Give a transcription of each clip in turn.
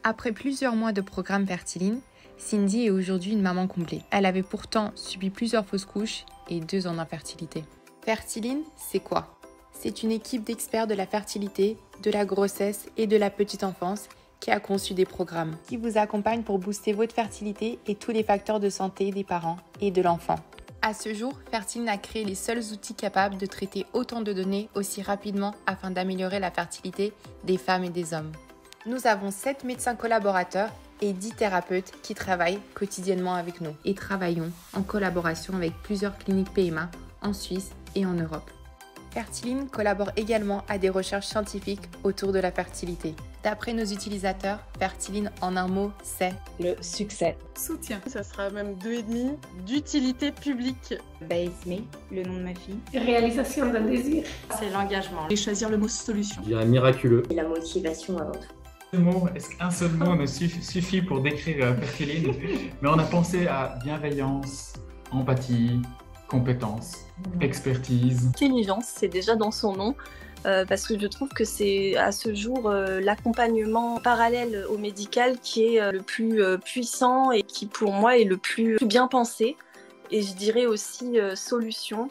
Après plusieurs mois de programme Fertiline, Cindy est aujourd'hui une maman comblée. Elle avait pourtant subi plusieurs fausses couches et 2 ans d'infertilité. Fertiline, c'est quoi? C'est une équipe d'experts de la fertilité, de la grossesse et de la petite enfance qui a conçu des programmes qui vous accompagnent pour booster votre fertilité et tous les facteurs de santé des parents et de l'enfant. À ce jour, Fertiline a créé les seuls outils capables de traiter autant de données aussi rapidement afin d'améliorer la fertilité des femmes et des hommes. Nous avons 7 médecins collaborateurs et 10 thérapeutes qui travaillent quotidiennement avec nous et travaillons en collaboration avec plusieurs cliniques PMA en Suisse et en Europe. Fertiline collabore également à des recherches scientifiques autour de la fertilité. D'après nos utilisateurs, Fertiline en un mot, c'est le succès. Soutien. Ça sera même 2,5. D'utilité publique. Baisme, le nom de ma fille. Réalisation d'un désir. C'est l'engagement. Et choisir le mot solution. Je dirais miraculeux. Et la motivation avant tout. Est-ce qu'un seul mot ne suffit pour décrire Fertiline? Mais on a pensé à bienveillance, empathie, compétence, expertise. Intelligence, c'est déjà dans son nom, parce que je trouve que c'est à ce jour l'accompagnement parallèle au médical qui est le plus puissant et qui pour moi est le plus bien pensé. Et je dirais aussi solution,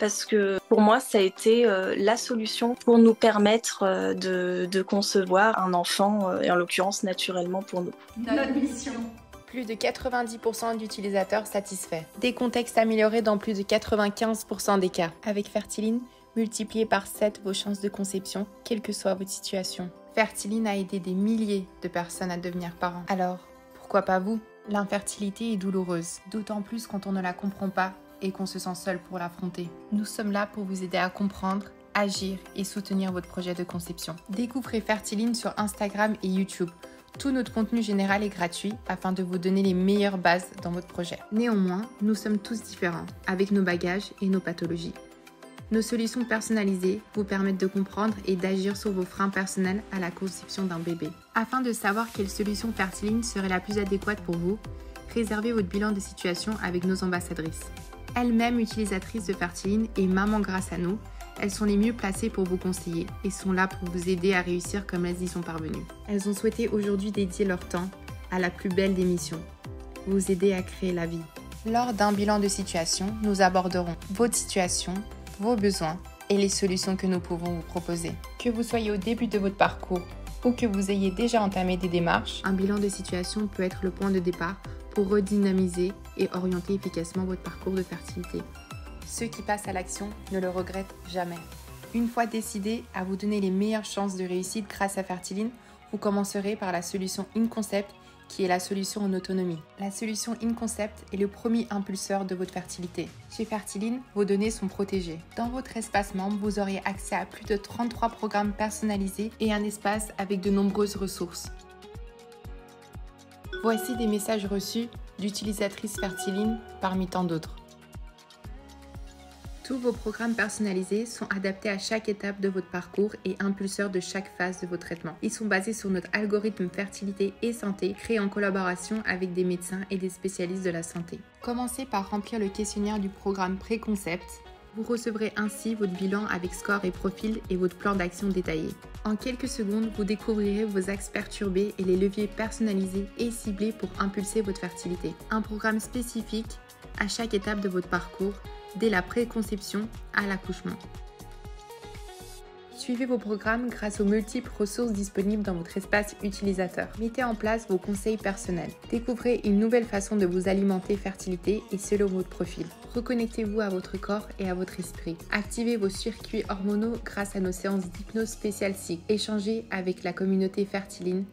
parce que pour moi ça a été la solution pour nous permettre de concevoir un enfant, et en l'occurrence naturellement pour nous. Notre mission. Plus de 90% d'utilisateurs satisfaits. Des contextes améliorés dans plus de 95% des cas. Avec Fertiline, multipliez par 7 vos chances de conception, quelle que soit votre situation. Fertiline a aidé des milliers de personnes à devenir parents. Alors, pourquoi pas vous? L'infertilité est douloureuse, d'autant plus quand on ne la comprend pas et qu'on se sent seul pour l'affronter. Nous sommes là pour vous aider à comprendre, agir et soutenir votre projet de conception. Découvrez Fertiline sur Instagram et YouTube. Tout notre contenu général est gratuit afin de vous donner les meilleures bases dans votre projet. Néanmoins, nous sommes tous différents, avec nos bagages et nos pathologies. Nos solutions personnalisées vous permettent de comprendre et d'agir sur vos freins personnels à la conception d'un bébé. Afin de savoir quelle solution Fertiline serait la plus adéquate pour vous, réservez votre bilan de situation avec nos ambassadrices. Elles-mêmes utilisatrices de Fertiline et maman grâce à nous, elles sont les mieux placées pour vous conseiller et sont là pour vous aider à réussir comme elles y sont parvenues. Elles ont souhaité aujourd'hui dédier leur temps à la plus belle des missions, vous aider à créer la vie. Lors d'un bilan de situation, nous aborderons votre situation, vos besoins et les solutions que nous pouvons vous proposer. Que vous soyez au début de votre parcours ou que vous ayez déjà entamé des démarches, un bilan de situation peut être le point de départ pour redynamiser et orienter efficacement votre parcours de fertilité. Ceux qui passent à l'action ne le regrettent jamais. Une fois décidé à vous donner les meilleures chances de réussite grâce à Fertiline, vous commencerez par la solution InConcept qui est la solution en autonomie. La solution InConcept est le premier impulseur de votre fertilité. Chez Fertiline, vos données sont protégées. Dans votre espace membre, vous aurez accès à plus de 33 programmes personnalisés et un espace avec de nombreuses ressources. Voici des messages reçus d'utilisatrices Fertiline parmi tant d'autres. Tous vos programmes personnalisés sont adaptés à chaque étape de votre parcours et impulseurs de chaque phase de vos traitements. Ils sont basés sur notre algorithme fertilité et santé créé en collaboration avec des médecins et des spécialistes de la santé. Commencez par remplir le questionnaire du programme Préconcept. Vous recevrez ainsi votre bilan avec score et profil et votre plan d'action détaillé. En quelques secondes, vous découvrirez vos axes perturbés et les leviers personnalisés et ciblés pour impulser votre fertilité. Un programme spécifique à chaque étape de votre parcours, dès la préconception à l'accouchement. Suivez vos programmes grâce aux multiples ressources disponibles dans votre espace utilisateur. Mettez en place vos conseils personnels. Découvrez une nouvelle façon de vous alimenter fertilité et selon votre profil. Reconnectez-vous à votre corps et à votre esprit. Activez vos circuits hormonaux grâce à nos séances d'hypnose spéciale cycle. Échangez avec la communauté Fertiline,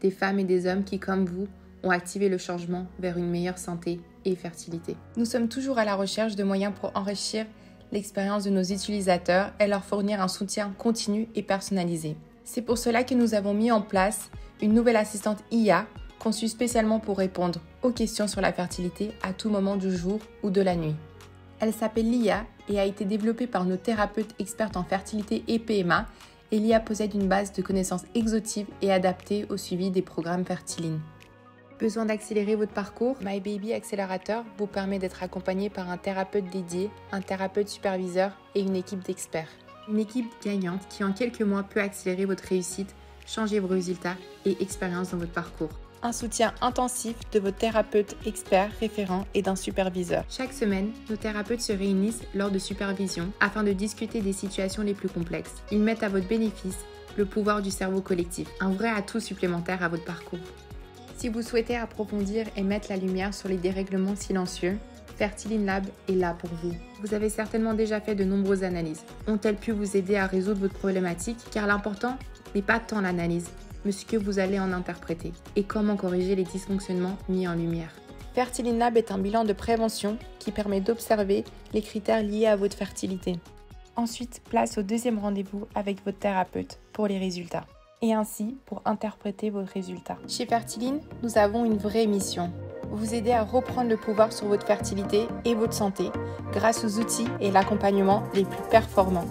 des femmes et des hommes qui, comme vous, ont activé le changement vers une meilleure santé et fertilité. Nous sommes toujours à la recherche de moyens pour enrichir l'expérience de nos utilisateurs et leur fournir un soutien continu et personnalisé. C'est pour cela que nous avons mis en place une nouvelle assistante IA conçue spécialement pour répondre aux questions sur la fertilité à tout moment du jour ou de la nuit. Elle s'appelle l'IA et a été développée par nos thérapeutes expertes en fertilité et PMA, et l'IA possède une base de connaissances exhaustive et adaptée au suivi des programmes Fertiline. Besoin d'accélérer votre parcours? My Baby Accelerator vous permet d'être accompagné par un thérapeute dédié, un thérapeute superviseur et une équipe d'experts. Une équipe gagnante qui en quelques mois peut accélérer votre réussite changer vos résultats et expériences dans votre parcours. Un soutien intensif de votre thérapeute expert, référent et d'un superviseur. Chaque semaine, nos thérapeutes se réunissent lors de supervision afin de discuter des situations les plus complexes. Ils mettent à votre bénéfice le pouvoir du cerveau collectif, un vrai atout supplémentaire à votre parcours. Si vous souhaitez approfondir et mettre la lumière sur les dérèglements silencieux, Fertiline Lab est là pour vous. Vous avez certainement déjà fait de nombreuses analyses. Ont-elles pu vous aider à résoudre votre problématique? Car l'important n'est pas tant l'analyse, mais ce que vous allez en interpréter et comment corriger les dysfonctionnements mis en lumière. Fertiline Lab est un bilan de prévention qui permet d'observer les critères liés à votre fertilité. Ensuite, place au deuxième rendez-vous avec votre thérapeute pour les résultats et ainsi pour interpréter vos résultats. Chez Fertiline, nous avons une vraie mission. Vous aider à reprendre le pouvoir sur votre fertilité et votre santé grâce aux outils et l'accompagnement les plus performants.